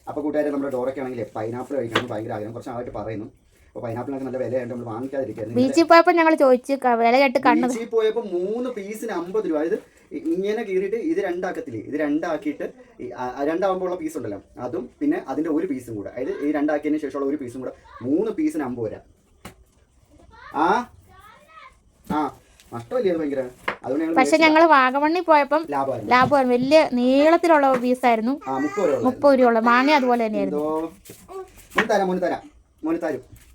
അപ്പോൾ കൂട്ടുകാരെ നമ്മുടെ ഡോറൊക്കെ ആണെങ്കിൽ പൈനാപ്പിൾ കഴിക്കണം ഭയങ്കര ആഗ്രഹം, കുറച്ച് ആളായിട്ട് പറയുന്നു. അപ്പോൾ പൈനാപ്പിളിനൊക്കെ നല്ല വിലയായിട്ട് നമ്മൾ വാങ്ങിക്കാതിരിക്കുകയായിരുന്നു. ബീച്ചിൽ പോയപ്പോൾ ഞങ്ങൾ ചോദിച്ചു വില കേട്ട് കണ്ടു. ബീച്ചിൽ പോയപ്പോൾ 3 പീസിന് 50 രൂപ. അതായത് ഇങ്ങനെ കീറിയിട്ട് ഇത് രണ്ടാക്കത്തില്ലേ, ഇത് രണ്ടാക്കിയിട്ട് രണ്ടാകുമ്പോൾ ഉള്ള പീസ് ഉണ്ടല്ലോ അതും പിന്നെ അതിൻ്റെ ഒരു പീസും കൂടെ, അതായത് ഈ രണ്ടാക്കിയതിന് ശേഷമുള്ള ഒരു പീസും കൂടെ 3 പീസിന് 50 രൂപ. നഷ്ടമല്ലേ അത് ഭയങ്കര. പക്ഷെ ഞങ്ങൾ വാഗമണ്ണി പോയപ്പം ലാഭമായിരുന്നു. വലിയ നീളത്തിലുള്ള പീസായിരുന്നു, 30 രൂപ ഉള്ള. മാങ്ങ അതുപോലെ തന്നെയായിരുന്നു.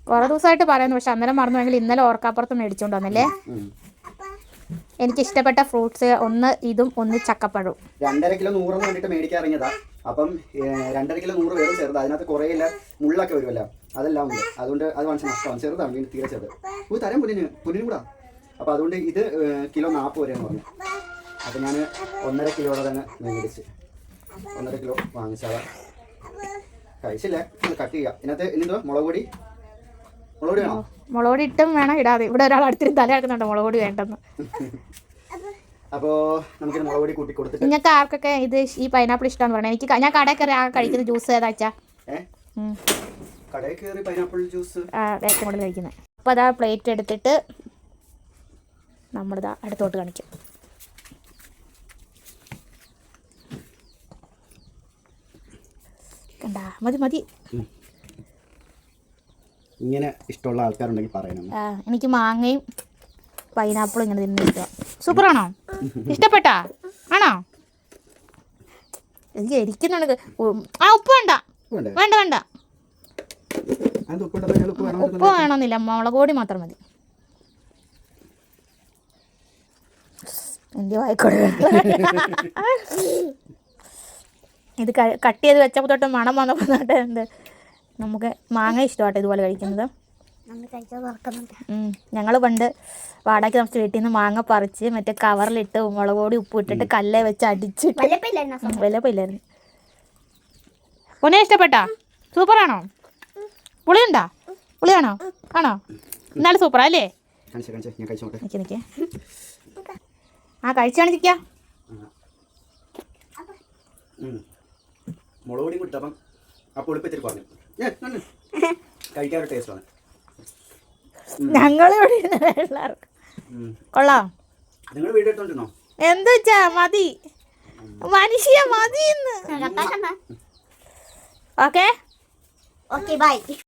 കുറെ ദിവസമായിട്ട് പറയുന്നു, പക്ഷെ അന്നേരം മറന്നുവെങ്കിൽ ഇന്നലെ ഓർക്കാപ്പുറത്ത് മേടിച്ചോണ്ട് വന്നല്ലേ. എനിക്ക് ഇഷ്ടപ്പെട്ട ഫ്രൂട്ട്സ് ഒന്ന് ഇതും ഒന്ന് ചക്കപ്പഴവും. 2.5 കിലോ 100 വേണ്ടിട്ട് മേടിക്കാൻ ഇറങ്ങിയതാ. അപ്പം 2.5 കിലോ 100 വേറും ചെറുത്, അതിനകത്ത് കുറേ മുള്ളൊക്കെ വരുമല്ലോ, അതെല്ലാം ഉണ്ട്. അതുകൊണ്ട് അത് വാങ്ങിച്ച നഷ്ടമാണ്. ചെറുതാണ്, തീരെ ചെറുത്. തരാം പുല്ലിനും കൂടാ. അപ്പോൾ അതുകൊണ്ട് ഇത് കിലോ 40 വരെയെന്ന് പറഞ്ഞു. അപ്പോൾ ഞാൻ 1.5 കിലോയുടെ തന്നെ മേടിച്ച് 1.5 കിലോ വാങ്ങിച്ചാൽ കഴിച്ചില്ല. കട്ട് ചെയ്യാം. ഇതിനകത്ത് ഇന്നെന്തോ മുളക് പൊടി വേണോ? മുളക് പൊടി ഇട്ടും വേണം ഇടാതെ. ഇവിടെ ഒരാൾ അടുത്തിരി തല എടുക്കുന്നുണ്ട് മുളക് പൊടി വേണ്ടെന്ന്. അപ്പോൾ നമുക്ക് മുളക് പൊടി കൂട്ടി കൊടുത്തിട്ട്. നിങ്ങൾക്ക് ആർക്കൊക്കെ ഇത് ഈ പൈനാപ്പിൾ ഇഷ്ടമാണെന്ന് പറഞ്ഞാൽ എനിക്ക് ഞാൻ കടയിൽ കയറി കഴിക്കുന്ന ജ്യൂസ് ഏതാച്ചാ കടയിൽ കയറി പൈനാപ്പിൾ ജ്യൂസ് ഏറ്റവും കൂടുതൽ കഴിക്കുന്നത്. അപ്പോൾ അതാ പ്ലേറ്റ് എടുത്തിട്ട് നമ്മളിതാ അടുത്തോട്ട് കാണിക്കും. കണ്ടാ മതി. ഇങ്ങനെ ഇഷ്ടമുള്ള ആൾക്കാരുണ്ടെങ്കിൽ പറയണം. എനിക്ക് മാങ്ങയും പൈനാപ്പിളും ഇങ്ങനെ തിന്നു ഇഷ്ടം. സൂപ്പറാണോ? ഇഷ്ടപ്പെട്ടാ? ആണോ? എനിക്ക് ഇരിക്കുന്നുണ്ട്. ഉപ്പ് വേണ്ട. ഉപ്പ് വേണമെന്നില്ല, മുളക് പൊടി മാത്രം മതി. എന്ത് ആയിക്കോട്ടെ. ഇത് കട്ട് ചെയ്ത് വെച്ചപ്പോൾ തൊട്ട് മണം വന്നപ്പോൾ തൊട്ട് എന്ത് നമുക്ക് മാങ്ങ ഇഷ്ടമാട്ടോ ഇതുപോലെ കഴിക്കുന്നത്. ഞങ്ങൾ പണ്ട് വാടകയ്ക്ക് നമുക്ക് വീട്ടിൽ നിന്ന് മാങ്ങ പറിച്ച് മറ്റേ കവറിലിട്ട് മുളക് പൊടി ഉപ്പ് ഇട്ടിട്ട് കല്ലേ വെച്ച് അടിച്ചിട്ട് വിലപ്പില്ലായിരുന്നു. പൊന്നെ ഇഷ്ടപ്പെട്ടാ? സൂപ്പറാണോ? പുളിയാണോ? ആണോ? എന്നാലും സൂപ്പറാ അല്ലേ? നിൽക്കേ കഴിച്ചാണിരിക്കാ. മുളക് പൊടി കൊടുത്തപ്പം ആ പൊളിപ്പത്തിരി പറഞ്ഞു കഴിക്കാൻ ടേസ്റ്റാണ്. ഞങ്ങളിവിടെ കൊള്ളാം. നിങ്ങൾ വീഡിയോ എടുത്തോണ്ടിരുന്നോ? എന്താ വെച്ചാ മതി മനുഷ്യ മതി. Okay bye.